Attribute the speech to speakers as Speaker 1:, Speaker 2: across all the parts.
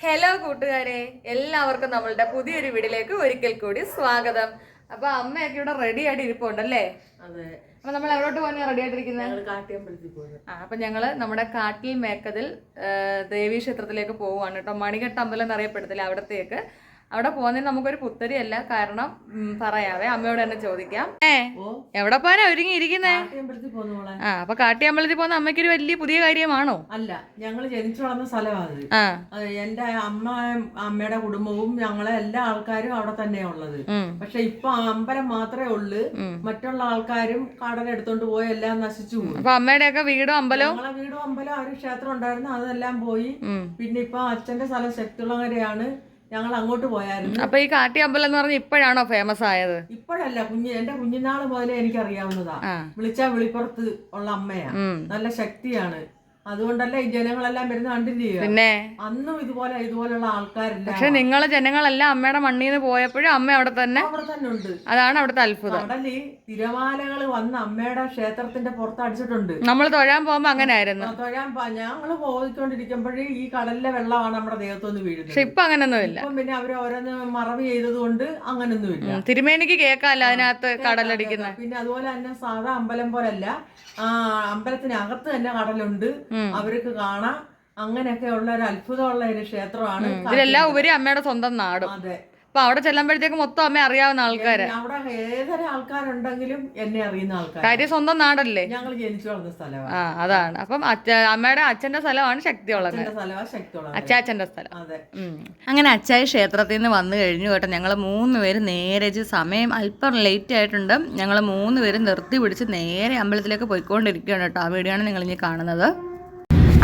Speaker 1: Hello കൂട്ടുകാരെ, എല്ലാവർക്കും നമ്മളുടെ പുതിയൊരു വീഡിയോയിലേക്ക് ഒരിക്കൽ കൂടി സ്വാഗതം. അപ്പൊ അമ്മയൊക്കെ ഇവിടെ റെഡി ആയിട്ട് ഇരിപ്പുണ്ടല്ലേ?
Speaker 2: അതെ.
Speaker 1: അപ്പൊ നമ്മൾ എവിടോട്ട് പോകാൻ റെഡി ആയിട്ടിരിക്കുന്നത്?
Speaker 2: കാട്ടിയമ്പലത്തിൽ പോകുന്നത്.
Speaker 1: അപ്പൊ ഞങ്ങള് നമ്മുടെ കാട്ടിൽ മേക്കതിൽ ദേവീ ക്ഷേത്രത്തിലേക്ക് പോവുകയാണ് കേട്ടോ. മണികെട്ട് അമ്പലം എന്നറിയപ്പെടത്തില്ല, അവിടത്തേക്ക്. അവിടെ പോകുന്നതിന് നമുക്കൊരു പുത്തരിയല്ല, കാരണം പറയാവേ, അമ്മയോട് തന്നെ ചോദിക്കാം. എവിടെ പോകാനാ ഒരുങ്ങി ഇരിക്കുന്നേ? അപ്പൊ കാട്ടിയമ്പലത്തിൽ പോകുന്ന അമ്മയ്ക്കൊരു വലിയ പുതിയ കാര്യമാണോ?
Speaker 2: അല്ല, ഞങ്ങള് ജനിച്ചു വളർന്ന സ്ഥലമാണ്. എന്റെ അമ്മയുടെ കുടുംബവും ഞങ്ങളെ എല്ലാ ആൾക്കാരും അവിടെ തന്നെയാ ഉള്ളത്. പക്ഷെ ഇപ്പൊ അമ്പലം മാത്രമേ ഉള്ളു. മറ്റുള്ള ആൾക്കാരും കടലെടുത്തോണ്ട് പോയി എല്ലാം നശിച്ചു പോയി.
Speaker 1: അപ്പൊ അമ്മയുടെ ഒക്കെ വീടും അമ്പലവും?
Speaker 2: ഞങ്ങളെ വീടും അമ്പലം, ഒരു ക്ഷേത്രം ഉണ്ടായിരുന്നു, അതെല്ലാം പോയി. പിന്നെ ഇപ്പൊ അച്ഛന്റെ സ്ഥലം ശക്തിയുള്ളവരെയാണ്. ഞങ്ങൾ അങ്ങോട്ട് പോയായിരുന്നു.
Speaker 1: അപ്പൊ ഈ കാട്ടി അമ്പലം എന്ന് പറഞ്ഞാൽ ഇപ്പോഴാണോ ഫേമസ് ആയത്?
Speaker 2: ഇപ്പോഴല്ല, എന്റെ കുഞ്ഞുനാള് മുതലേ എനിക്കറിയാവുന്നതാ. വിളിച്ചാ വിളിപ്പുറത്ത് ഉള്ള അമ്മയാ, നല്ല ശക്തിയാണ്. അതുകൊണ്ടല്ല ഈ ജനങ്ങളെല്ലാം വരുന്ന കണ്ടില്ലേ?
Speaker 1: പിന്നെ
Speaker 2: അന്നും ഇതുപോലുള്ള ആൾക്കാരില്ല.
Speaker 1: പക്ഷെ നിങ്ങള് ജനങ്ങളെല്ലാം അമ്മയുടെ മണ്ണീന്ന് പോയപ്പോഴും അമ്മ അവിടെ തന്നെ
Speaker 2: ഉണ്ട്.
Speaker 1: അതാണ് അവിടുത്തെ അത്ഭുതം.
Speaker 2: കടലിൽ തിരമാലകൾ വന്ന് അമ്മയുടെ ക്ഷേത്രത്തിന്റെ പുറത്ത് അടിച്ചിട്ടുണ്ട്.
Speaker 1: നമ്മൾ തൊഴാൻ പോകുമ്പോ അങ്ങനെ ആയിരുന്നു.
Speaker 2: ഞങ്ങള് പോയിക്കൊണ്ടിരിക്കുമ്പോഴേ ഈ കടലിലെ വെള്ളമാണ് നമ്മുടെ ദേഹത്തൊന്ന് വീഴുന്നത്.
Speaker 1: പക്ഷെ ഇപ്പൊ അങ്ങനൊന്നുമില്ല.
Speaker 2: ഇപ്പം പിന്നെ അവര് ഓരോന്ന് മറവ് ചെയ്തത് കൊണ്ട് അങ്ങനൊന്നുമില്ല.
Speaker 1: തിരുമേനിക്ക് കേൾക്കാല്ല അതിനകത്ത് കടലടിക്കുന്ന.
Speaker 2: പിന്നെ അതുപോലെ തന്നെ സാധാ അമ്പലം പോലല്ല, അമ്പലത്തിനകത്ത് തന്നെ കടലുണ്ട്, അവർക്ക് കാണാം. അങ്ങനെയൊക്കെ ഉള്ള ഒരു അത്ഭുതമുള്ള ഒരു ക്ഷേത്രമാണ്.
Speaker 1: ഇതിലെല്ലാം ഉപരി അമ്മയുടെ സ്വന്തം നാടും.
Speaker 2: അതെ.
Speaker 1: അപ്പൊ അവിടെ ചെല്ലുമ്പോഴത്തേക്ക് മൊത്തം അമ്മ അറിയാവുന്ന ആൾക്കാര്,
Speaker 2: അവിടെ ഏതൊരു ആൾക്കാരുണ്ടെങ്കിലും എന്നെ അറിയുന്ന ആൾക്കാർ.
Speaker 1: കാര്യം സ്വന്തം നാടല്ലേ,
Speaker 2: ഞങ്ങൾ ജനിച്ചു വളർന്ന സ്ഥലമാണ്.
Speaker 1: അതാണ്. അപ്പം അമ്മയുടെ അച്ഛന്റെ സ്ഥലമാണ് ശക്തിയുള്ളത്, അച്ചാച്ചന്റെ സ്ഥലം.
Speaker 2: അതെ.
Speaker 1: അങ്ങനെ അച്ചായ ക്ഷേത്രത്തിൽ നിന്ന് വന്നു കഴിഞ്ഞു കേട്ടോ. ഞങ്ങൾ 3 പേര് നേരെ, സമയം അല്പം ലേറ്റ് ആയിട്ടുണ്ട്. ഞങ്ങൾ 3 പേര് നിർത്തി പിടിച്ച് നേരെ അമ്പലത്തിലേക്ക് പോയിക്കൊണ്ടിരിക്കുകയാണ് കേട്ടോ. ആ വീഡിയോ ആണ് നിങ്ങൾ ഇനി കാണുന്നത്.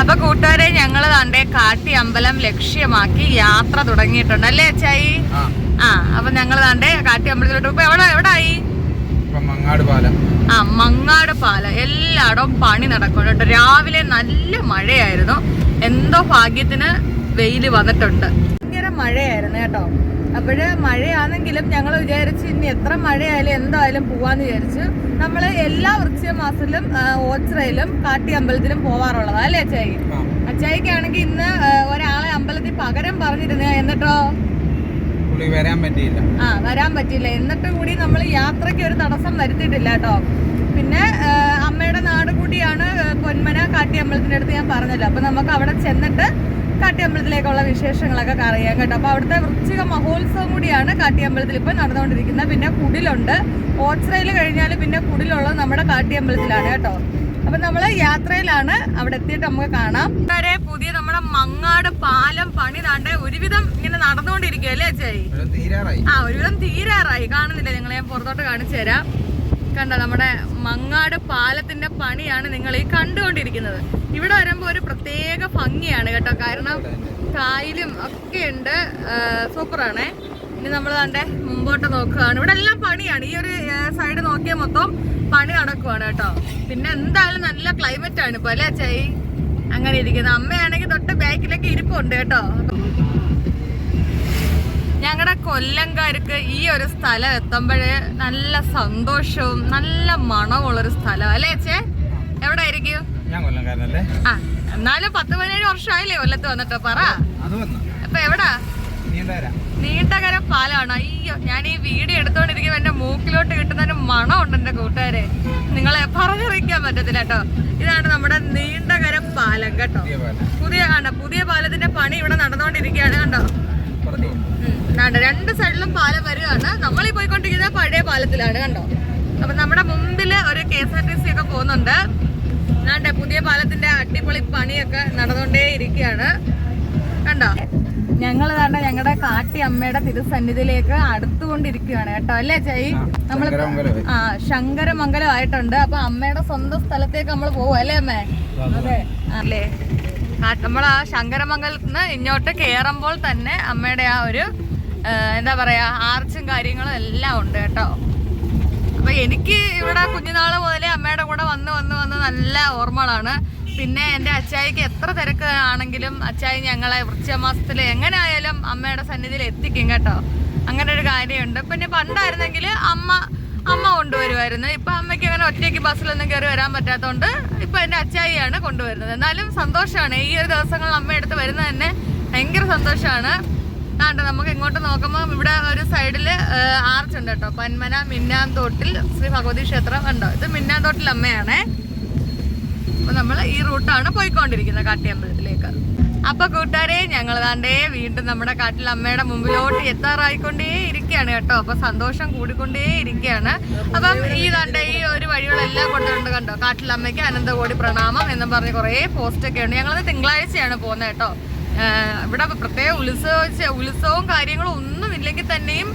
Speaker 1: അപ്പൊ കൂട്ടുകാരെ, ഞങ്ങൾ തന്റെ കാട്ടി അമ്പലം ലക്ഷ്യമാക്കി യാത്ര തുടങ്ങിയിട്ടുണ്ട് അല്ലേ അച്ചായി? അപ്പൊ ഞങ്ങൾ തന്റെ കാട്ടി അമ്പലത്തിലോട്ട് ഇപ്പൊ എവിടായി? മങ്ങാട് പാലം. എല്ലായിടവും പണി നടക്കും കേട്ടോ. രാവിലെ നല്ല മഴയായിരുന്നു, എന്തോ ഭാഗ്യത്തിന് വെയില് വന്നിട്ടുണ്ട്. ഭയങ്കര മഴയായിരുന്നു കേട്ടോ. അപ്പോഴ് മഴയാണെങ്കിലും ഞങ്ങൾ വിചാരിച്ചു ഇനി എത്ര മഴയായാലും എന്തായാലും പോവാന്ന് വിചാരിച്ചു. നമ്മള് എല്ലാ വൃശ്ചിക മാസത്തിലും ഓച്ചിറയിലും കാട്ടി അമ്പലത്തിലും പോവാറുള്ളതാ അല്ലേ അച്ചായി? അച്ചായിക്കാണെങ്കിൽ ഇന്ന് ഒരാളെ അമ്പലത്തിൽ പകരം പറഞ്ഞിരുന്ന, എന്നിട്ടോ വരാൻ പറ്റിയില്ല. എന്നിട്ട് കൂടി നമ്മൾ യാത്രയ്ക്ക് ഒരു തടസ്സം വരുത്തിയിട്ടില്ല കേട്ടോ. പിന്നെ അമ്മയുടെ നാട് കൂടിയാണ് പൊന്മന കാട്ടി അമ്പലത്തിന്റെ അടുത്ത് ഞാൻ പറഞ്ഞല്ലോ. അപ്പൊ നമുക്ക് അവിടെ ചെന്നിട്ട് കാട്ടിയമ്പലത്തിലേക്കുള്ള വിശേഷങ്ങളൊക്കെ അറിയാം കേട്ടോ. അപ്പൊ അവിടുത്തെ വൃശ്ചിക മഹോത്സവം കൂടിയാണ് കാട്ടിയമ്പലത്തിൽ ഇപ്പൊ നടന്നുകൊണ്ടിരിക്കുന്നത്. പിന്നെ കുടിലുണ്ട്. ഓച്ചിറയിൽ കഴിഞ്ഞാൽ പിന്നെ കുടിലുള്ളത് നമ്മുടെ കാട്ടിയമ്പലത്തിലാണ് കേട്ടോ. അപ്പൊ നമ്മള് യാത്രയിലാണ്, അവിടെ എത്തിയിട്ട് നമുക്ക് കാണാം. വരെ പുതിയ നമ്മുടെ മങ്ങാട് പാലം പണി താണ്ടെ ഒരുവിധം ഇങ്ങനെ നടന്നുകൊണ്ടിരിക്കുക അല്ലേ അച്ചായി? ഒരുവിധം തീരാറായി. കാണുന്നില്ല നിങ്ങൾ, ഞാൻ പുറത്തോട്ട് കാണിച്ചു തരാം. കണ്ടോ, നമ്മുടെ മങ്ങാട് പാലത്തിന്റെ പണിയാണ് നിങ്ങൾ ഈ കണ്ടുകൊണ്ടിരിക്കുന്നത്. ഇവിടെ വരുമ്പോൾ ഒരു പ്രത്യേക ഭംഗിയാണ് കേട്ടോ, കാരണം കായലും ഒക്കെ ഉണ്ട്. സൂപ്പറാണേ. ഇനി നമ്മൾ കണ്ടേ മുമ്പോട്ട് നോക്കുകയാണ്. ഇവിടെ എല്ലാം പണിയാണ്. ഈ ഒരു സൈഡ് നോക്കിയാൽ മൊത്തം പണി നടക്കുവാണ് കേട്ടോ. പിന്നെ എന്തായാലും നല്ല ക്ലൈമറ്റ് ആണ് ഇപ്പൊ അല്ലേ അച്ചായി? അങ്ങനെ ഇരിക്കുന്നത്. അമ്മയാണെങ്കിൽ തൊട്ട് ബാക്കിലൊക്കെ ഇരിപ്പുണ്ട് കേട്ടോ. ഞങ്ങളുടെ കൊല്ലംകാർക്ക് ഈ ഒരു സ്ഥലം എത്തുമ്പോഴേ നല്ല സന്തോഷവും നല്ല മണമുള്ളൊരു സ്ഥലം അല്ലേ അച്ഛേ? എവിടെ ആയിരിക്കും? എന്നാലും 10-17 വർഷമായില്ലേ കൊല്ലത്ത് വന്നിട്ട്? പറ, അപ്പൊ എവിടാ? നീണ്ടകര പാലാണ്. അയ്യോ, ഞാൻ ഈ വീഡിയോ എടുത്തോണ്ടിരിക്കുമ്പോ എന്റെ മൂക്കിലോട്ട് കിട്ടുന്നതിന് മണം ഉണ്ട് എന്റെ കൂട്ടുകാരെ, നിങ്ങളെ പറഞ്ഞറിയിക്കാൻ പറ്റത്തില്ല കേട്ടോ. ഇതാണ് നമ്മുടെ നീണ്ടകര പാലം കേട്ടോ. പുതിയ പാലത്തിന്റെ പണി ഇവിടെ നടന്നുകൊണ്ടിരിക്കുകയാണ് കണ്ടോ. 2 സൈഡിലും പാലം വരികയാണ്. നമ്മളീ പോയിക്കൊണ്ടിരിക്കുന്നത് പഴയ പാലത്തിലാണ് കണ്ടോ. അപ്പൊ നമ്മുടെ മുമ്പില് ഒരു KSRTC ഒക്കെ പോകുന്നുണ്ട്. പുതിയ പാലത്തിന്റെ അടിപൊളി പണിയൊക്കെ നടന്നുകൊണ്ടേ ഇരിക്കുകയാണ് കണ്ടോ. ഞങ്ങൾ ഞങ്ങളുടെ കാട്ടി അമ്മയുടെ തിരുസന്നിധിയിലേക്ക് അടുത്തുകൊണ്ടിരിക്കുകയാണ് കേട്ടോ അല്ലേ ചായി? നമ്മൾ ശങ്കരമംഗലം ആയിട്ടുണ്ട്. അപ്പൊ അമ്മയുടെ സ്വന്തം സ്ഥലത്തേക്ക് നമ്മൾ പോവും അല്ലേ അമ്മേ? അതെ അല്ലേ. നമ്മൾ ആ ശങ്കരമംഗലത്ത് നിന്ന് ഇങ്ങോട്ട് കയറുമ്പോൾ തന്നെ അമ്മയുടെ ആ ഒരു എന്താ പറയാ, ആർച്ചും കാര്യങ്ങളും എല്ലാം ഉണ്ട് കേട്ടോ. അപ്പൊ എനിക്ക് ഇവിടെ കുഞ്ഞുനാള് മുതലേ അമ്മയുടെ കൂടെ വന്ന് നല്ല ഓർമ്മകളാണ്. പിന്നെ എൻ്റെ അച്ചായിക്ക് എത്ര തിരക്ക് ആണെങ്കിലും അച്ചായി ഞങ്ങളെ വൃശ്ചിക മാസത്തിൽ എങ്ങനെ ആയാലും അമ്മയുടെ സന്നിധിയിൽ എത്തിക്കും കേട്ടോ. അങ്ങനെ ഒരു കാര്യമുണ്ട്. പിന്നെ പണ്ടായിരുന്നെങ്കിൽ അമ്മ കൊണ്ടുവരുമായിരുന്നു. ഇപ്പൊ അമ്മയ്ക്ക് അങ്ങനെ ഒറ്റയ്ക്ക് ബസ്സിലൊന്നും കയറി വരാൻ പറ്റാത്തതുകൊണ്ട് ഇപ്പൊ എൻ്റെ അച്ചായിയാണ് കൊണ്ടുവരുന്നത്. എന്നാലും സന്തോഷമാണ് ഈ ഒരു ദിവസങ്ങളിൽ അമ്മ എടുത്ത് വരുന്നത് തന്നെ ഭയങ്കര സന്തോഷമാണ്. നമുക്ക് ഇങ്ങോട്ട് നോക്കുമ്പോൾ ഇവിടെ ഒരു സൈഡില് ആർച്ച് ഉണ്ട് കേട്ടോ. പന്മന മിന്നാന്തോട്ടിൽ ശ്രീ ഭഗവതി ക്ഷേത്രം ഉണ്ടോ. ഇത് മിന്നാന്തോട്ടിൽ അമ്മയാണേ. അപ്പൊ നമ്മൾ ഈ റൂട്ടാണ് പോയിക്കൊണ്ടിരിക്കുന്നത് കാട്ടിയമ്പലത്തിലേക്ക്. അപ്പൊ കൂട്ടുകാരെ, ഞങ്ങൾ താണ്ടേ വീണ്ടും നമ്മുടെ കാട്ടിൽ അമ്മയുടെ മുമ്പിലോട്ട് എത്താറായിക്കൊണ്ടേ ഇരിക്കുകയാണ് കേട്ടോ. അപ്പൊ സന്തോഷം കൂടിക്കൊണ്ടേ ഇരിക്കുകയാണ്. അപ്പം ഈ താണ്ടേ ഈ ഒരു വഴികളെല്ലാം കൊണ്ടുണ്ട് കണ്ടോ. കാട്ടിലമ്മയ്ക്ക് അനന്തകോടി പ്രണാമം എന്നും പറഞ്ഞ് കുറേ പോസ്റ്റൊക്കെ ഉണ്ട്. ഞങ്ങളത് തിങ്കളാഴ്ചയാണ് പോകുന്നത് കേട്ടോ. ഇവിടെ പ്രത്യേക ഉത്സവവും കാര്യങ്ങളും ഒന്നും ഇല്ലെങ്കിൽ തന്നെയും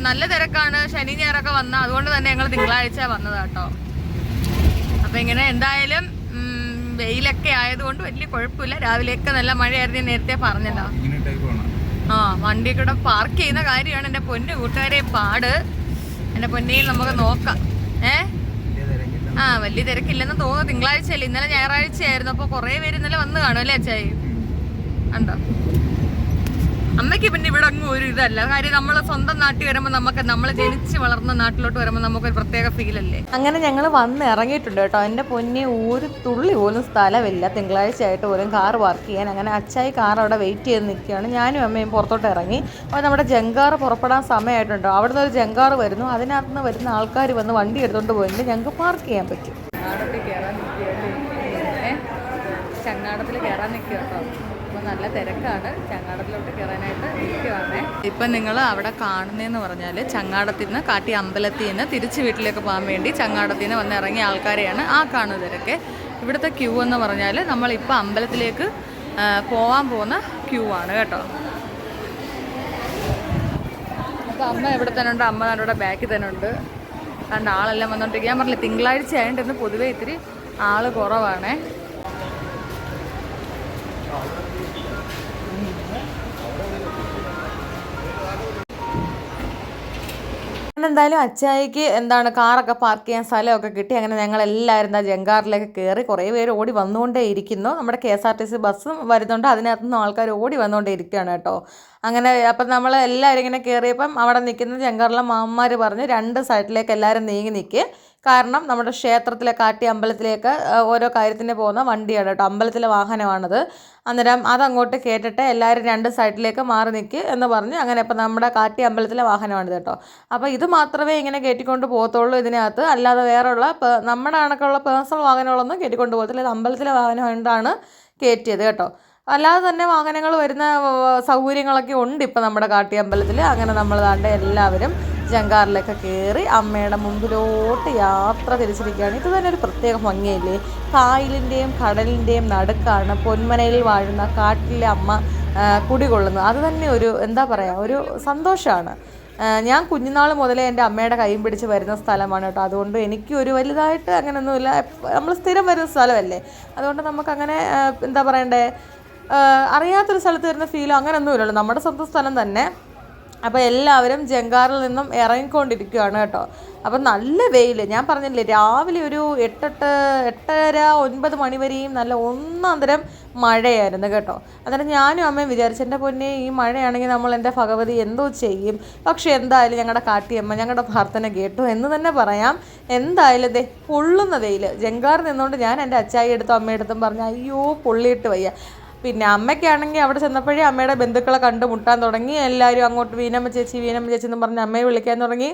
Speaker 1: നല്ല തിരക്കാണ്. ശനി ഞായറൊക്കെ വന്ന, അതുകൊണ്ട് തന്നെ ഞങ്ങൾ തിങ്കളാഴ്ച വന്നത് കേട്ടോ. അപ്പൊ ഇങ്ങനെ എന്തായാലും വെയിലൊക്കെ ആയതുകൊണ്ട് വലിയ കുഴപ്പമില്ല. രാവിലെയൊക്കെ നല്ല മഴയായിരുന്നു, നേരത്തെ പറഞ്ഞല്ലോ. വണ്ടിയൊക്കെ ഇവിടെ പാർക്ക് ചെയ്യുന്ന കാര്യമാണ് എൻ്റെ പൊന്നു കൂട്ടുകാരെ പാട്. എൻ്റെ പൊന്നയിൽ നമുക്ക് നോക്കാം. വലിയ തിരക്കില്ലെന്ന് തോന്നുന്നു. തിങ്കളാഴ്ചയല്ലേ, ഇന്നലെ ഞായറാഴ്ചയായിരുന്നു. അപ്പോൾ കുറേ പേര് ഇന്നലെ വന്ന് കാണും അല്ലേ അച്ചായി? ഉണ്ടോ? അമ്മയ്ക്ക് പിന്നെ ഇവിടെ അങ്ങ് ഒരു ഇതല്ല കാര്യം. നമ്മൾ സ്വന്തം നാട്ടിൽ വരുമ്പോൾ നമ്മൾ ജനിച്ച് വളർന്ന നാട്ടിലോട്ട് വരുമ്പോൾ നമുക്കൊരു പ്രത്യേക ഫീലല്ലേ. അങ്ങനെ ഞങ്ങൾ വന്ന് ഇറങ്ങിയിട്ടുണ്ട് കേട്ടോ. എൻ്റെ പൊന്നെ ഒരു തുള്ളി പോലും സ്ഥലമില്ല തിങ്കളാഴ്ച ആയിട്ട് പോലും കാർ പാർക്ക് ചെയ്യാൻ. അങ്ങനെ അച്ചായി കാർ അവിടെ വെയിറ്റ് ചെയ്ത് നിൽക്കുകയാണ്. ഞാനും അമ്മയും പുറത്തോട്ട് ഇറങ്ങി. അപ്പോൾ നമ്മുടെ ജങ്കാർ പുറപ്പെടാൻ സമയമായിട്ടുണ്ടോ. അവിടുന്ന് ഒരു ജങ്കാർ വരുന്നു. അതിനകത്ത് നിന്ന് വരുന്ന ആൾക്കാർ വന്ന് വണ്ടി എടുത്തുകൊണ്ട് പോയിട്ട് ഞങ്ങൾക്ക് പാർക്ക് ചെയ്യാൻ പറ്റും. ചങ്ങാടത്തിൽ കയറാൻ നിൽക്കുക കേട്ടോ. അപ്പോൾ നല്ല തിരക്കാണ്. ചങ്ങാടത്തിലോട്ട് കയറാനായിട്ട് നിൽക്കുവാണ്. ഇപ്പം നിങ്ങൾ അവിടെ കാണുന്നതെന്ന് പറഞ്ഞാൽ ചങ്ങാടത്തിൽ നിന്ന് കാട്ടി അമ്പലത്തിൽ നിന്ന് തിരിച്ച് വീട്ടിലേക്ക് പോകാൻ വേണ്ടി ചങ്ങാടത്തിൽ നിന്ന് വന്ന് ഇറങ്ങിയ ആൾക്കാരെയാണ് ആ കാണുന്ന തിരക്ക്. ഇവിടുത്തെ ക്യൂ എന്ന് പറഞ്ഞാൽ നമ്മളിപ്പോൾ അമ്പലത്തിലേക്ക് പോകാൻ പോകുന്ന ക്യൂ ആണ് കേട്ടോ. അപ്പോൾ അമ്മ ഇവിടെ തന്നെ ഉണ്ട്. അമ്മ നമ്മുടെ ബാക്കിൽ തന്നെ ഉണ്ട്. അതുകൊണ്ട് ആളെല്ലാം വന്നുകൊണ്ടിരിക്കുക. ഞാൻ പറഞ്ഞില്ല തിങ്കളാഴ്ച ആയതുകൊണ്ട് ഇന്ന് പൊതുവേ ഇത്തിരി ആൾ കുറവാണേ. എന്തായാലും അച്ചായിക്ക് കാറൊക്കെ പാർക്ക് ചെയ്യാൻ സ്ഥലമൊക്കെ കിട്ടി. അങ്ങനെ ഞങ്ങൾ എല്ലാവരും ജങ്കാറിലേക്ക് കയറി. കുറേ പേര് ഓടി വന്നുകൊണ്ടേ ഇരിക്കുന്നു. നമ്മുടെ KSRTC ബസ്സും വരുന്നുണ്ട്. അതിനകത്തുനിന്ന് ആൾക്കാർ ഓടി വന്നുകൊണ്ടേ ഇരിക്കുകയാണ് കേട്ടോ. അങ്ങനെ അപ്പം നമ്മൾ എല്ലാവരും ഇങ്ങനെ കയറിയപ്പം അവിടെ നിൽക്കുന്ന ജങ്കാറിലെ മാമ്മമാർ പറഞ്ഞ് 2 സൈഡിലേക്ക് എല്ലാവരും നീങ്ങി നിൽക്കുക. കാരണം നമ്മുടെ ക്ഷേത്രത്തിലെ കാട്ടി അമ്പലത്തിലേക്ക് ഓരോ കാര്യത്തിന് പോകുന്ന വണ്ടിയാണ് കേട്ടോ. അമ്പലത്തിലെ വാഹനമാണത്. അന്നേരം അതങ്ങോട്ട് കേട്ടിട്ട് എല്ലാവരും 2 സൈഡിലേക്ക് മാറി നിൽക്കുക എന്ന് പറഞ്ഞ് അങ്ങനെ ഇപ്പം നമ്മുടെ കാട്ടി അമ്പലത്തിലെ വാഹനമാണിത് കേട്ടോ. അപ്പോൾ ഇത് മാത്രമേ ഇങ്ങനെ കയറ്റിക്കൊണ്ട് പോകത്തുള്ളൂ ഇതിനകത്ത്. അല്ലാതെ വേറെയുള്ള നമ്മുടെ കണക്കുള്ള പേഴ്സണൽ വാഹനങ്ങളൊന്നും കയറ്റിക്കൊണ്ട് പോകത്തില്ല. ഇത് അമ്പലത്തിലെ വാഹനം കൊണ്ടാണ് കയറ്റിയത് കേട്ടോ. അല്ലാതെ തന്നെ വാഹനങ്ങൾ വരുന്ന സൗകര്യങ്ങളൊക്കെ ഉണ്ട് ഇപ്പം നമ്മുടെ കാട്ടി അമ്പലത്തിൽ. അങ്ങനെ നമ്മൾ താണ്ട എല്ലാവരും ജങ്കാറിലൊക്കെ കയറി അമ്മയുടെ മുമ്പിലോട്ട് യാത്ര തിരിച്ചിരിക്കുകയാണ്. ഇത് തന്നെ ഒരു പ്രത്യേക ഭംഗിയില്ലേ. കായലിൻ്റെയും കടലിൻ്റെയും നടുക്കാണ് പൊന്മനയിൽ വാഴുന്ന കാട്ടിലെ അമ്മ കുടികൊള്ളുന്നത്. അത് തന്നെ ഒരു എന്താ പറയുക, ഒരു സന്തോഷമാണ്. ഞാൻ കുഞ്ഞുനാൾ മുതലേ എൻ്റെ അമ്മയുടെ കൈയും പിടിച്ച് വരുന്ന സ്ഥലമാണ് കേട്ടോ. അതുകൊണ്ട് എനിക്ക് ഒരു വലുതായിട്ട് അങ്ങനെയൊന്നുമില്ല. നമ്മൾ സ്ഥിരം വരുന്ന സ്ഥലമല്ലേ, അതുകൊണ്ട് നമുക്കങ്ങനെ എന്താ പറയണ്ടേ, അറിയാത്തൊരു സ്ഥലത്ത് വരുന്ന ഫീലോ അങ്ങനെയൊന്നുമില്ലല്ലോ. നമ്മുടെ സ്വന്തം സ്ഥലം തന്നെ. അപ്പോൾ എല്ലാവരും ജങ്കാറിൽ നിന്നും ഇറങ്ങിക്കൊണ്ടിരിക്കുകയാണ് കേട്ടോ. അപ്പം നല്ല വെയിൽ, ഞാൻ പറഞ്ഞില്ലേ രാവിലെ ഒരു 8:30 9 മണി നല്ല ഒന്നാന്തരം മഴയായിരുന്നു കേട്ടോ. അന്നേരം ഞാനും അമ്മയും വിചാരിച്ചു എൻ്റെ പൊന്നെ ഈ മഴയാണെങ്കിൽ നമ്മൾ എൻ്റെ ഭഗവതി എന്തോ ചെയ്യും. പക്ഷേ എന്തായാലും ഞങ്ങളുടെ കാട്ടിയമ്മ ഞങ്ങളുടെ പ്രാർത്ഥന കേട്ടു എന്ന് തന്നെ പറയാം. എന്തായാലും ദേ പൊള്ളുന്ന വെയിൽ. ജങ്കാറിൽ നിന്നുകൊണ്ട് ഞാൻ എൻ്റെ അച്ചായി എടുത്തും അമ്മയെടുത്തും പറഞ്ഞു അയ്യോ പൊള്ളിയിട്ട് വയ്യ. പിന്നെ അമ്മയ്ക്കാണെങ്കിൽ അവിടെ ചെന്നപ്പോഴേ അമ്മയുടെ ബന്ധുക്കളെ കണ്ടുമുട്ടാൻ തുടങ്ങി. എല്ലാവരും അങ്ങോട്ട് വീനമ്മ ചേച്ചി എന്ന് പറഞ്ഞ് അമ്മയെ വിളിക്കാൻ തുടങ്ങി.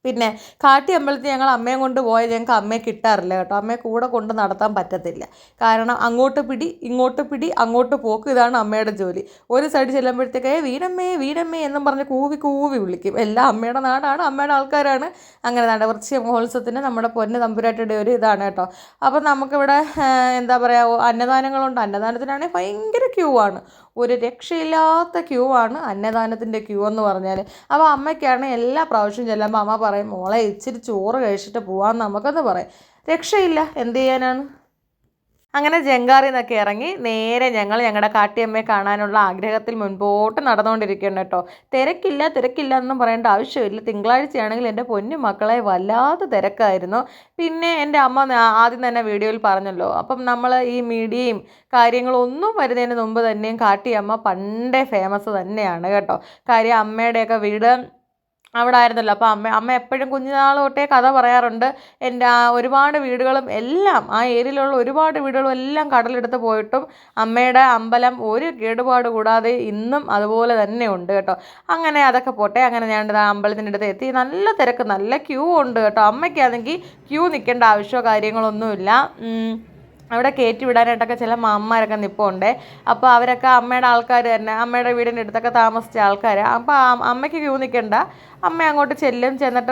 Speaker 1: പിന്നെ കാട്ടി അമ്പലത്തിൽ ഞങ്ങൾ അമ്മയെ കൊണ്ട് പോയാൽ ഞങ്ങൾക്ക് അമ്മയെ കിട്ടാറില്ല കേട്ടോ. അമ്മയെ കൂടെ കൊണ്ട് നടത്താൻ പറ്റത്തില്ല. കാരണം അങ്ങോട്ട് പിടി ഇങ്ങോട്ട് പിടി അങ്ങോട്ട് പോക്ക്, ഇതാണ് അമ്മയുടെ ജോലി. ഒരു സൈഡ് ചെല്ലുമ്പോഴത്തേക്ക് വീണമ്മേ എന്നും പറഞ്ഞ് കൂവി വിളിക്കും. എല്ലാം അമ്മയുടെ നാടാണ്, അമ്മയുടെ ആൾക്കാരാണ്. അങ്ങനെ വൃശ്ചിക മഹോത്സവത്തിന് നമ്മുടെ പൊന്ന് തമ്പുരാട്ടിയുടെ ഒരു ഇതാണ് കേട്ടോ. അപ്പം നമുക്കിവിടെ എന്താ പറയുക, അന്നദാനങ്ങളുണ്ട്. അന്നദാനത്തിനാണെങ്കിൽ ഭയങ്കര ക്യൂ ആണ്. ഒരു രക്ഷയില്ലാത്ത ക്യൂ ആണ് അന്നദാനത്തിൻ്റെ ക്യൂ എന്ന് പറഞ്ഞാൽ. അപ്പോൾ അമ്മയ്ക്കാണ് എല്ലാ പ്രാവശ്യവും ചെല്ലുമ്പോൾ അമ്മ പറയും മോളെ ഇച്ചിരി ചോറ് കഴിച്ചിട്ട് പോകാൻ നമുക്കെന്ന് പറയും. രക്ഷയില്ല, എന്ത് ചെയ്യാനാണ്. അങ്ങനെ ജങ്കാറിൽ നിന്നൊക്കെ ഇറങ്ങി നേരെ ഞങ്ങൾ ഞങ്ങളുടെ കാട്ടിയമ്മയെ കാണാനുള്ള ആഗ്രഹത്തിൽ മുൻപോട്ട് നടന്നുകൊണ്ടിരിക്കുകയാണ് കേട്ടോ. തിരക്കില്ല എന്നും പറയേണ്ട ആവശ്യമില്ല. തിങ്കളാഴ്ചയാണെങ്കിൽ എൻ്റെ പൊന്നു മക്കളെ വല്ലാതെ തിരക്കായിരുന്നു. പിന്നെ എൻ്റെ അമ്മ ആദ്യം തന്നെ വീഡിയോയിൽ പറഞ്ഞല്ലോ. അപ്പം നമ്മൾ ഈ മീഡിയയും കാര്യങ്ങളൊന്നും വരുന്നതിന് മുമ്പ് തന്നെയും കാട്ടിയമ്മ പണ്ടേ ഫേമസ് തന്നെയാണ് കേട്ടോ. കാര്യം അമ്മയുടെയൊക്കെ വീട് അവിടെ ആയിരുന്നല്ലോ. അപ്പോൾ അമ്മ എപ്പോഴും കുഞ്ഞുനാൾ തൊട്ടേ കഥ പറയാറുണ്ട്. എൻ്റെ ഒരുപാട് വീടുകളും എല്ലാം ആ ഏരിയയിലുള്ള ഒരുപാട് വീടുകളും എല്ലാം കടലെടുത്ത് പോയിട്ടും അമ്മയുടെ അമ്പലം ഒരു കേടുപാട് കൂടാതെ ഇന്നും അതുപോലെ തന്നെ ഉണ്ട് കേട്ടോ. അങ്ങനെ അതൊക്കെ പോട്ടെ. അങ്ങനെ ഞാൻ അമ്പലത്തിൻ്റെ അടുത്ത് എത്തി. നല്ല തിരക്ക്, നല്ല ക്യൂ ഉണ്ട് കേട്ടോ. അമ്മയ്ക്കാണെങ്കിൽ ക്യൂ നിൽക്കേണ്ട ആവശ്യമോ കാര്യങ്ങളൊന്നുമില്ല. അവിടെ കയറ്റി വിടാനായിട്ടൊക്കെ ചില മാമ്മമാരൊക്കെ നിൽപ്പുണ്ട്. അപ്പോൾ അവരൊക്കെ അമ്മയുടെ ആൾക്കാർ തന്നെ, അമ്മയുടെ വീടിൻ്റെ അടുത്തൊക്കെ താമസിച്ച ആൾക്കാർ. അപ്പോൾ അമ്മയ്ക്ക് ക്യൂ നിൽക്കണ്ട, അമ്മ അങ്ങോട്ട് ചെന്നിട്ട്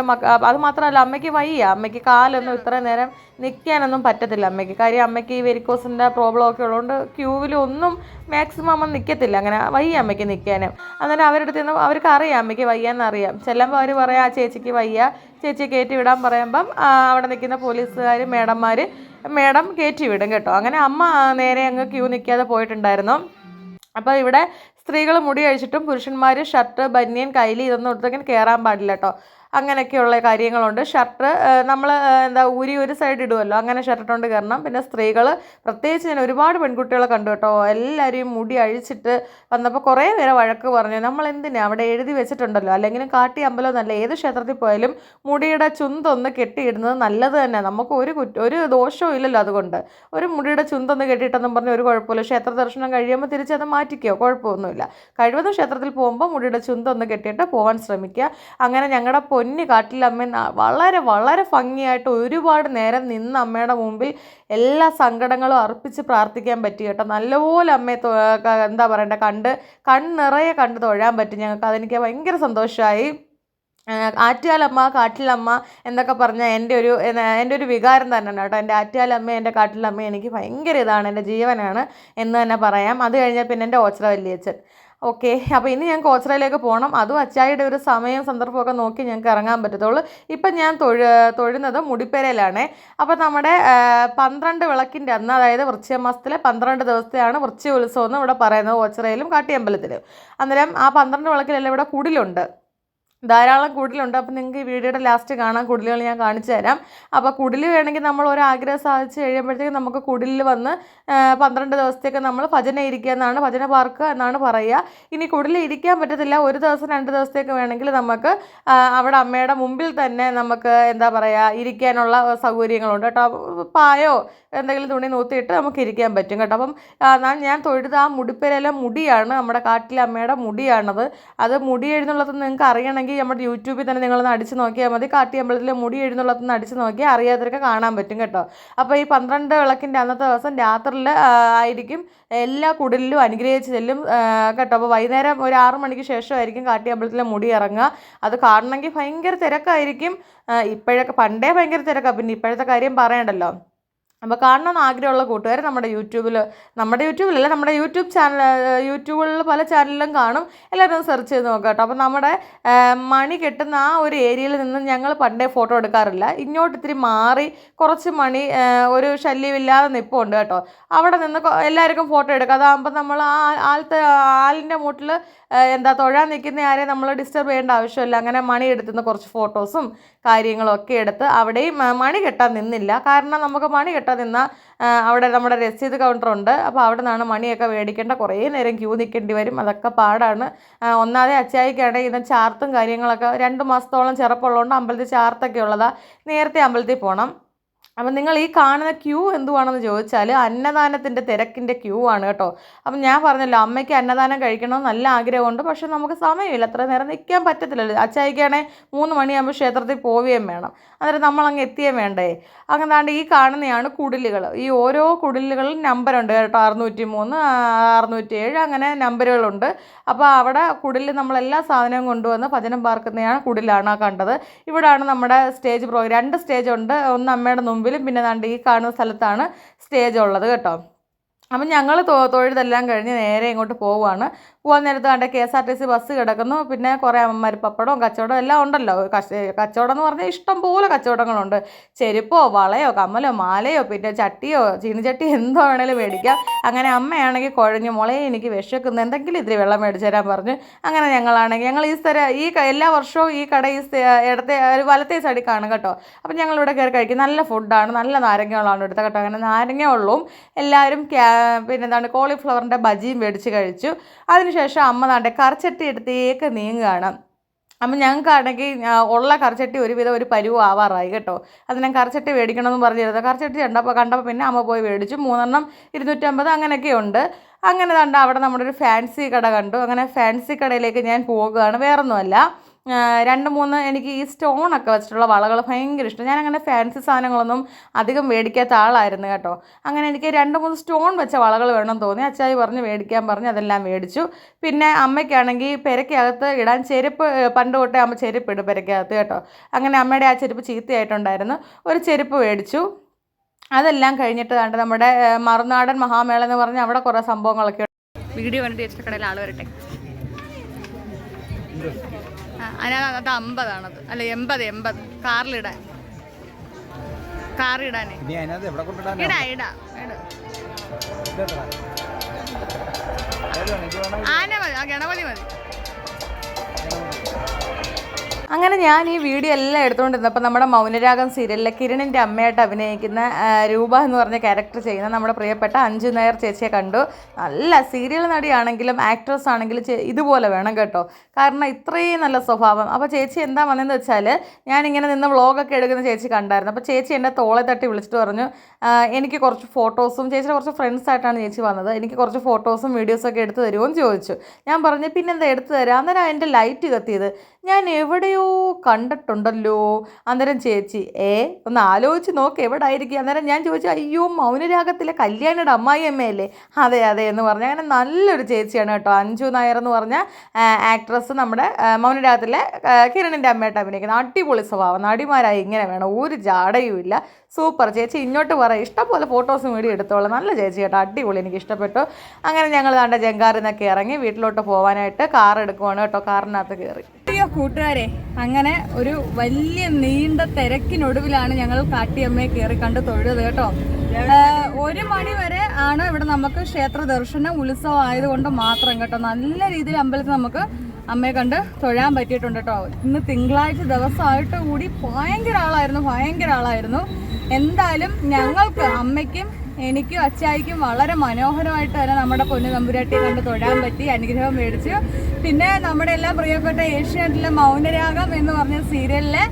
Speaker 1: അത് മാത്രമല്ല, അമ്മയ്ക്ക് വയ്യ, അമ്മയ്ക്ക് കാലൊന്നും ഇത്രയും നേരം നിൽക്കാനൊന്നും പറ്റത്തില്ല അമ്മയ്ക്ക്. കാര്യം അമ്മയ്ക്ക് ഈ വെരിക്കോസിൻ്റെ പ്രോബ്ലം ഒക്കെ ഉള്ളതുകൊണ്ട് ക്യൂവിലൊന്നും മാക്സിമം അമ്മ നിൽക്കത്തില്ല, അങ്ങനെ വയ്യ അമ്മയ്ക്ക് നിൽക്കാനും. അന്നേരം അവരുടെ അടുത്ത് നിന്ന് അവർക്ക് അറിയാം അമ്മയ്ക്ക് വയ്യാന്നറിയാം. ചെല്ലുമ്പോൾ അവർ പറയാം ആ ചേച്ചിക്ക് വയ്യ, ചേച്ചിയെ കയറ്റി വിടാൻ പറയുമ്പം അവിടെ നിൽക്കുന്ന പോലീസുകാർ മേഡം കയറ്റി വിടും കേട്ടോ. അങ്ങനെ അമ്മ നേരെ അങ്ങ് ക്യൂ നിൽക്കാതെ പോയിട്ടുണ്ടായിരുന്നു. അപ്പോൾ ഇവിടെ സ്ത്രീകൾ മുടി അഴിച്ചിട്ടും പുരുഷന്മാർ ഷർട്ട്, ബനിയൻ, കൈലി ഇതൊന്നും എടുത്തെങ്കിലും കയറാൻ പാടില്ല കേട്ടോ. അങ്ങനെയൊക്കെയുള്ള കാര്യങ്ങളുണ്ട്. ഷർട്ട് നമ്മൾ ഊരി ഒരു സൈഡ് ഇടുമല്ലോ, അങ്ങനെ ഷർട്ട് ഇട്ടുകൊണ്ട് കയറണം. പിന്നെ സ്ത്രീകൾ പ്രത്യേകിച്ച് ഞാൻ ഒരുപാട് പെൺകുട്ടികളെ കണ്ടു കേട്ടോ, എല്ലാവരെയും മുടി അഴിച്ചിട്ട് വന്നപ്പോൾ കുറേ നേരം വഴക്ക് പറഞ്ഞു. നമ്മൾ എന്തിനാ അവിടെ എഴുതി വെച്ചിട്ടുണ്ടല്ലോ, അല്ലെങ്കിലും കാട്ടി അമ്പലം എന്നല്ല, ഏത് ക്ഷേത്രത്തിൽ പോയാലും മുടിയുടെ ചുന്തൊന്ന് കെട്ടിയിടുന്നത് നല്ലത് തന്നെ. നമുക്ക് ഒരു ദോഷവും ഇല്ലല്ലോ അതുകൊണ്ട്. ഒരു മുടിയുടെ ചുന്തൊന്ന് കെട്ടിയിട്ടെന്നും പറഞ്ഞ് ഒരു കുഴപ്പമില്ല. ക്ഷേത്ര ദർശനം കഴിയുമ്പോൾ തിരിച്ചത് മാറ്റിക്കോ, കുഴപ്പമൊന്നുമില്ല. കഴിവതും ക്ഷേത്രത്തിൽ പോകുമ്പോൾ മുടിയുടെ ചുന്തൊന്ന് കെട്ടിയിട്ട് പോകാൻ ശ്രമിക്കുക. അങ്ങനെ ഞങ്ങളുടെ പൊന്നു കാട്ടിലമ്മ വളരെ വളരെ ഭംഗിയായിട്ട് ഒരുപാട് നേരം നിന്ന് അമ്മയുടെ മുമ്പിൽ എല്ലാ സങ്കടങ്ങളും അർപ്പിച്ച് പ്രാർത്ഥിക്കാൻ പറ്റി കേട്ടോ. നല്ലപോലെ അമ്മയെ എന്താ പറയണ്ടേ, കണ്ണിറയെ കണ്ട് തൊഴാൻ പറ്റും ഞങ്ങൾക്ക്. അതെനിക്ക് ഭയങ്കര സന്തോഷമായി. ആറ്റുകാലമ്മ, കാട്ടിലമ്മ എന്നൊക്കെ പറഞ്ഞാൽ എൻ്റെ ഒരു വികാരം തന്നെയാണ് കേട്ടോ. എൻ്റെ ആറ്റുകാലമ്മ, എൻ്റെ കാട്ടിലമ്മ എനിക്ക് ഭയങ്കര ഇതാണ്, എൻ്റെ ജീവനാണ് എന്ന് തന്നെ പറയാം. അത് കഴിഞ്ഞാൽ പിന്നെ എൻ്റെ ഓച്ചിറ വല്യച്ഛൻ. ഓക്കെ, അപ്പോൾ ഇനി ഞങ്ങൾക്ക് ഓച്ചിറയിലേക്ക് പോകണം. അതും അച്ചായിയുടെ ഒരു സമയം സന്ദർഭമൊക്കെ നോക്കി ഞങ്ങൾക്ക് ഇറങ്ങാൻ പറ്റത്തുള്ളൂ. ഇപ്പം ഞാൻ തൊഴുന്നത് മുടിപ്പേരയിലാണ്. അപ്പോൾ നമ്മുടെ 12 വിളക്കിൻ്റെ അന്ന്, അതായത് വൃശ്ചിക മാസത്തിലെ 12 ദിവസത്തെയാണ് വൃശ്ചിക ഉത്സവം എന്ന് ഇവിടെ പറയുന്നത്, ഓച്ചിറയിലും കാട്ടിയമ്പലത്തിലും. അന്നേരം ആ 12 വിളക്കിലെല്ലാം ഇവിടെ കുടിലുണ്ട്, ധാരാളം കുടിലുണ്ട്. അപ്പോൾ നിങ്ങൾക്ക് ഈ വീഡിയോയുടെ ലാസ്റ്റ് കാണാൻ കുടിലുകൾ ഞാൻ കാണിച്ചു തരാം. അപ്പോൾ കുടിൽ വേണമെങ്കിൽ നമ്മൾ ഒരു ആഗ്രഹം സാധിച്ച് കഴിയുമ്പോഴത്തേക്കും നമുക്ക് കുടിലിൽ വന്ന് 12 ദിവസത്തേക്ക് നമ്മൾ ഭജന ഇരിക്കുക എന്നാണ്, ഭജന പാർക്കുക എന്നാണ് പറയുക. ഇനി കുടിലിൽ ഇരിക്കാൻ പറ്റത്തില്ല, ഒരു ദിവസം 2 ദിവസത്തേക്ക് വേണമെങ്കിൽ നമുക്ക് അവിടെ അമ്മയുടെ മുമ്പിൽ തന്നെ നമുക്ക് എന്താ പറയുക ഇരിക്കാനുള്ള സൗകര്യങ്ങളുണ്ട് കേട്ടോ. പായോ എന്തെങ്കിലും തുണി നൂത്തിയിട്ട് നമുക്ക് ഇരിക്കാൻ പറ്റും കേട്ടോ. അപ്പം ഞാൻ തൊഴുത് ആ മുടിപ്പേരയിലെ മുടിയാണ്, നമ്മുടെ കാട്ടിലെ അമ്മയുടെ മുടിയാണത്. അത് മുടി എഴുന്നള്ളതെന്ന് നിങ്ങൾക്ക് അറിയണമെങ്കിൽ നമ്മുടെ യൂട്യൂബിൽ തന്നെ നിങ്ങളൊന്ന് അടിച്ച് നോക്കിയാൽ മതി. കാട്ടിയമ്പലത്തിലെ മുടി എഴുന്നള്ളതെന്ന് അടിച്ച് നോക്കിയാൽ അറിയാത്തവരൊക്കെ കാണാൻ പറ്റും കേട്ടോ. അപ്പോൾ ഈ 12 വിളക്കിൻ്റെ അന്നത്തെ ദിവസം രാത്രിയിൽ ആയിരിക്കും എല്ലാ കുടിലിലും അനുഗ്രഹിച്ച് ചെല്ലും കേട്ടോ. അപ്പോൾ വൈകുന്നേരം ഒരു 6 മണിക്ക് ശേഷമായിരിക്കും കാട്ടിയമ്പലത്തിലെ മുടി ഇറങ്ങുക. അത് കാണണമെങ്കിൽ ഭയങ്കര തിരക്കായിരിക്കും. ഇപ്പോഴൊക്കെ പണ്ടേ ഭയങ്കര തിരക്കാണ്, പിന്നെ ഇപ്പോഴത്തെ കാര്യം പറയണ്ടല്ലോ. അപ്പോൾ കാണണമെന്ന് ആഗ്രഹമുള്ള കൂട്ടുകാർ നമ്മുടെ യൂട്യൂബിലല്ല, നമ്മുടെ യൂട്യൂബിലുള്ള പല ചാനലിലും കാണും. എല്ലാവരും സെർച്ച് ചെയ്ത് നോക്കാം കേട്ടോ. അപ്പോൾ നമ്മുടെ മണി കെട്ടുന്ന ആ ഒരു ഏരിയയിൽ നിന്ന് ഞങ്ങൾ പണ്ടേ ഫോട്ടോ എടുക്കാറില്ല. ഇങ്ങോട്ട് ഇത്തിരി മാറി കുറച്ച് മണി ഒരു ശല്യമില്ലാതെ നിൽപ്പുണ്ട് കേട്ടോ. അവിടെ നിന്ന് എല്ലാവർക്കും ഫോട്ടോ എടുക്കാം. അതാകുമ്പോൾ നമ്മൾ ആലിൻ്റെ മൂട്ടിൽ തൊഴാൻ നിൽക്കുന്ന ആരെയും നമ്മൾ ഡിസ്റ്റർബ് ചെയ്യേണ്ട ആവശ്യമില്ല. അങ്ങനെ മണി എടുത്തുന്ന കുറച്ച് ഫോട്ടോസും കാര്യങ്ങളും ഒക്കെ എടുത്ത് അവിടെയും മണി കെട്ടാൻ നിന്നില്ല. കാരണം നമുക്ക് മണി കെട്ടാൻ നിന്നാൽ അവിടെ നമ്മുടെ രസീത് കൗണ്ടറുണ്ട്. അപ്പോൾ അവിടെ നിന്നാണ് മണിയൊക്കെ മേടിക്കേണ്ട, കുറേ നേരം ക്യൂ നിൽക്കേണ്ടി വരും. അതൊക്കെ പാടാണ്. ഒന്നാമതെ അച്ചായിക്കാണെങ്കിൽ ഇതിന് ചാർത്തും കാര്യങ്ങളൊക്കെ 2 മാസത്തോളം ചെറുപ്പമുള്ളതുകൊണ്ട് അമ്പലത്തിൽ ചാർത്തൊക്കെ ഉള്ളതാണ്. നേരത്തെ അമ്പലത്തിൽ പോകണം. അപ്പം നിങ്ങൾ ഈ കാണുന്ന ക്യൂ എന്തുവാണെന്ന് ചോദിച്ചാൽ അന്നദാനത്തിൻ്റെ തിരക്കിൻ്റെ ക്യൂ ആണ് കേട്ടോ. അപ്പം ഞാൻ പറഞ്ഞല്ലോ, അമ്മയ്ക്ക് അന്നദാനം കഴിക്കണമെന്ന് നല്ല ആഗ്രഹമുണ്ട്, പക്ഷെ നമുക്ക് സമയമില്ല, അത്ര നേരം നിൽക്കാൻ പറ്റത്തില്ലല്ലോ. അച്ചായിക്കാണെങ്കിൽ 3 മണിയാകുമ്പോൾ ക്ഷേത്രത്തിൽ പോവുകയും വേണം, അന്നേരം നമ്മളങ്ങ് എത്തുകയും വേണ്ടേ. അങ്ങനെ ഈ കാണുന്നതാണ് കുടിലുകൾ. ഈ ഓരോ കുടിലുകളിലും നമ്പറുണ്ട് കേട്ടോ, 603, 607 അങ്ങനെ നമ്പറുകളുണ്ട്. അപ്പോൾ അവിടെ കുടിലിൽ നമ്മളെല്ലാ സാധനവും കൊണ്ടുവന്ന് ഭജനം പാർക്കുന്നതാണ് കുടിലാണ് കണ്ടത്. ഇവിടാണ് നമ്മുടെ സ്റ്റേജ് പ്രോഗ്രാം. 2 സ്റ്റേജ് ഉണ്ട്, ഒന്ന് അമ്മയുടെ മുമ്പിലും പിന്നെ ഈ കാണുന്ന സ്ഥലത്താണ് സ്റ്റേജ് ഉള്ളത് കേട്ടോ. അപ്പം ഞങ്ങൾ തൊഴുതെല്ലാം കഴിഞ്ഞ് നേരെ ഇങ്ങോട്ട് പോവുകയാണ്. പോകാൻ നേരത്ത് KSRTC ബസ് കിടക്കുന്നു. പിന്നെ കുറേ അമ്മമാർ പപ്പടവും കച്ചവടവും എല്ലാം ഉണ്ടല്ലോ. കച്ചവടം എന്ന് പറഞ്ഞാൽ ഇഷ്ടം പോലെ കച്ചവടങ്ങളുണ്ട്. ചെരുപ്പോ വളയോ കമ്മലോ മാലയോ പിന്നെ ചട്ടിയോ ചീനിച്ചട്ടി എന്തോ വേണേലും മേടിക്കാം. അങ്ങനെ കുഴഞ്ഞു, മോളെ എനിക്ക് വിശക്കുന്നു, എന്തെങ്കിലും ഇത്തിരി വെള്ളം മേടിച്ചു തരാൻ പറഞ്ഞു. അങ്ങനെ ഞങ്ങൾ ഈ എല്ലാ വർഷവും ഈ കട വലത്തേ സൈഡിൽ കാണും കേട്ടോ. അപ്പം ഞങ്ങളിവിടെ കയറി കഴിക്കും. നല്ല ഫുഡാണ്, നല്ല നാരങ്ങകളാണ് എടുത്ത കേട്ടോ. അങ്ങനെ നാരങ്ങ വെള്ളവും എല്ലാവരും പിന്നെ കോളിഫ്ലവറിൻ്റെ ബജിയും മേടിച്ച് കഴിച്ചു. അതിനുശേഷം അമ്മ കറച്ചട്ടി എടുത്തേക്ക് നീങ്ങുകയാണ്. അപ്പം ഞങ്ങൾക്കാണെങ്കിൽ ഉള്ള കറിച്ചട്ടി ഒരുവിധം ഒരു പരുവം ആവാറായി കേട്ടോ. അത് ഞാൻ കറിച്ചട്ടി മേടിക്കണമെന്ന് പറഞ്ഞിരുന്നത്. കറിച്ചട്ടി കണ്ടപ്പോൾ പിന്നെ അമ്മ പോയി മേടിച്ചു. 3 250 അങ്ങനെയൊക്കെ ഉണ്ട്. അങ്ങനെ കണ്ട അവിടെ നമ്മുടെ ഒരു ഫാൻസി കട കണ്ടു. അങ്ങനെ ഫാൻസി കടയിലേക്ക് ഞാൻ പോകുകയാണ്. വേറൊന്നുമല്ല, 2-3 എനിക്ക് ഈ സ്റ്റോണൊക്കെ വെച്ചിട്ടുള്ള വളകൾ ഭയങ്കര ഇഷ്ടം. ഞാനങ്ങനെ ഫാൻസി സാധനങ്ങളൊന്നും അധികം മേടിക്കാത്ത ആളായിരുന്നു കേട്ടോ. അങ്ങനെ എനിക്ക് 2-3 സ്റ്റോൺ വെച്ച വളകൾ വേണമെന്ന് തോന്നി. അച്ചായി പറഞ്ഞ് മേടിക്കാൻ പറഞ്ഞ് അതെല്ലാം മേടിച്ചു. പിന്നെ അമ്മയ്ക്കാണെങ്കിൽ പെരയ്ക്കകത്ത് ഇടാൻ ചെരുപ്പ്, പണ്ട് തൊട്ടേ അമ്മ ചെരുപ്പ് ഇടും പെരയ്ക്കകത്ത് കേട്ടോ. അങ്ങനെ അമ്മയുടെ ആ ചെരുപ്പ് ചീത്തയായിട്ടുണ്ടായിരുന്നു. ഒരു ചെരുപ്പ് മേടിച്ചു. അതെല്ലാം കഴിഞ്ഞിട്ട് കണ്ട് നമ്മുടെ മറുനാടൻ മഹാമേള എന്ന് പറഞ്ഞ് അവിടെ കുറേ സംഭവങ്ങളൊക്കെ വീഡിയോ കണ്ടിട്ട് ചേച്ചിയുടെ കടയിൽ ആൾ വരട്ടെ. അതിനകത്ത് 50 അല്ല 80 കാറിലിടാൻ ഇടാ ആന മതി, ആ ഗണപതി മതി. അങ്ങനെ ഞാൻ ഈ വീഡിയോ എല്ലാം എടുത്തുകൊണ്ടിരുന്നപ്പോൾ നമ്മുടെ മൗനരാഗം സീരിയലിലെ കിരണിൻ്റെ അമ്മയായിട്ട് അഭിനയിക്കുന്ന രൂപ എന്ന് പറഞ്ഞ ക്യാരക്ടർ ചെയ്യുന്ന നമ്മുടെ പ്രിയപ്പെട്ട അഞ്ജു നായർ ചേച്ചിയെ കണ്ടു. നല്ല സീരിയൽ നടിയാണെങ്കിലും ആക്ട്രസ് ആണെങ്കിലും ഇതുപോലെ വേണം കേട്ടോ. കാരണം ഇത്രയും നല്ല സ്വഭാവം. അപ്പോൾ ചേച്ചി എന്താ വന്നതെന്ന് വെച്ചാൽ, ഞാനിങ്ങനെ നിന്ന് വ്ളോഗൊക്കെ എടുക്കുന്ന ചേച്ചി കണ്ടായിരുന്നു. അപ്പോൾ ചേച്ചി എൻ്റെ തോളെ തട്ടി വിളിച്ചിട്ട് പറഞ്ഞു, എനിക്ക് കുറച്ച് ഫോട്ടോസും, ചേച്ചിയുടെ കുറച്ച് ഫ്രണ്ട്സായിട്ടാണ് ചേച്ചി വന്നത്, എനിക്ക് കുറച്ച് ഫോട്ടോസും വീഡിയോസൊക്കെ എടുത്ത് തരുമോ എന്ന് ചോദിച്ചു. ഞാൻ പറഞ്ഞു പിന്നെന്താ എടുത്തു തരാം. അന്നേരം എൻ്റെ ലൈറ്റ് കത്തിയത് ഞാൻ എവിടെയോ കണ്ടിട്ടുണ്ടല്ലോ. അന്നേരം ചേച്ചി ഒന്ന് ആലോചിച്ച് നോക്ക് എവിടെ ആയിരിക്കും. അന്നേരം ഞാൻ ചോദിച്ചു, അയ്യോ മൗനരാഗത്തിലെ കല്യാണിയുടെ അമ്മായിയമ്മയല്ലേ? അതെ എന്ന് പറഞ്ഞു. അങ്ങനെ നല്ലൊരു ചേച്ചിയാണ് കേട്ടോ അഞ്ജു നായർ എന്ന് പറഞ്ഞ ആക്ട്രസ്, നമ്മുടെ മൗനരാഗത്തിലെ കിരണിൻ്റെ അമ്മയായിട്ട് അഭിനയിക്കുന്നത്. അടിപൊളി സ്വഭാവം, നടിമാരായി ഇങ്ങനെ വേണം, ഒരു ജാടയും ഇല്ല. സൂപ്പർ ചേച്ചി. ഇങ്ങോട്ട് പറയാം, ഇഷ്ടംപോലെ ഫോട്ടോസും വീഡിയോ എടുത്തോളാം. നല്ല ചേച്ചി കേട്ടോ, അടിപൊളി, എനിക്ക് ഇഷ്ടപ്പെട്ടു. അങ്ങനെ ഞങ്ങൾ ദാണ്ട ജങ്കാറിൽ നിന്നൊക്കെ ഇറങ്ങി വീട്ടിലോട്ട് പോകാനായിട്ട് കാർ എടുക്കുവാണ് കേട്ടോ. കാറിനകത്ത് കയറി. കൂട്ടുകാരെ, അങ്ങനെ ഒരു വലിയ നീണ്ട തിരക്കിനൊടുവിലാണ് ഞങ്ങൾ കാട്ടിയമ്മയെ കയറി കണ്ട് തൊഴുത് കേട്ടോ. 1 മണി വരെ ആണ് ഇവിടെ നമുക്ക് ക്ഷേത്ര ദർശനം, ഉത്സവം ആയതുകൊണ്ട് മാത്രം കേട്ടോ. നല്ല രീതിയിൽ അമ്പലത്തിൽ നമുക്ക് അമ്മയെ കണ്ട് തൊഴാൻ പറ്റിയിട്ടുണ്ട് കേട്ടോ. ഇന്ന് തിങ്കളാഴ്ച ദിവസമായിട്ട് കൂടി ഭയങ്കര ആളായിരുന്നു. എന്തായാലും ഞങ്ങൾക്ക്, അമ്മയ്ക്കും എനിക്കും അച്ചായിക്കും വളരെ മനോഹരമായിട്ട് തന്നെ നമ്മുടെ പൊന്നു തമ്പുരാട്ടിയെ കണ്ട് തൊഴാൻ പറ്റി, അനുഗ്രഹം മേടിച്ചു. പിന്നെ നമ്മുടെ എല്ലാം പ്രിയപ്പെട്ട ഏഷ്യാനെറ്റിലെ മൗനരാഗം എന്ന് പറഞ്ഞ സീരിയലിലെ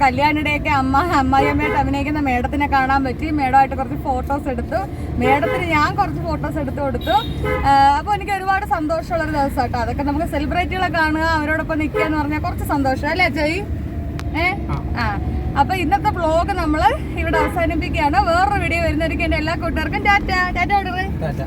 Speaker 1: കല്യാണിയുടെയൊക്കെ അമ്മായിയമ്മയായിട്ട് അഭിനയിക്കുന്ന മേഡത്തിനെ കാണാൻ പറ്റി. മേഡമായിട്ട് കുറച്ച് ഫോട്ടോസ് എടുത്തു. മേഡത്തിന് ഞാൻ കുറച്ച് ഫോട്ടോസ് എടുത്തു കൊടുത്തു. അപ്പോൾ എനിക്ക് ഒരുപാട് സന്തോഷമുള്ളൊരു ദിവസം കേട്ടോ. അതൊക്കെ നമുക്ക് സെലിബ്രിറ്റികളെ കാണുക, അവരോടൊപ്പം നിൽക്കുക എന്ന് പറഞ്ഞാൽ കുറച്ച് സന്തോഷം അല്ലേ അച്ചായി? അപ്പൊ ഇന്നത്തെ വ്ലോഗ് നമ്മൾ ഇവിടെ അവസാനിപ്പിക്കുകയാണ്. വേറൊരു വീഡിയോ വരുന്നവർക്ക് എൻ്റെ എല്ലാ കൂട്ടുകാർക്കും ടാറ്റ.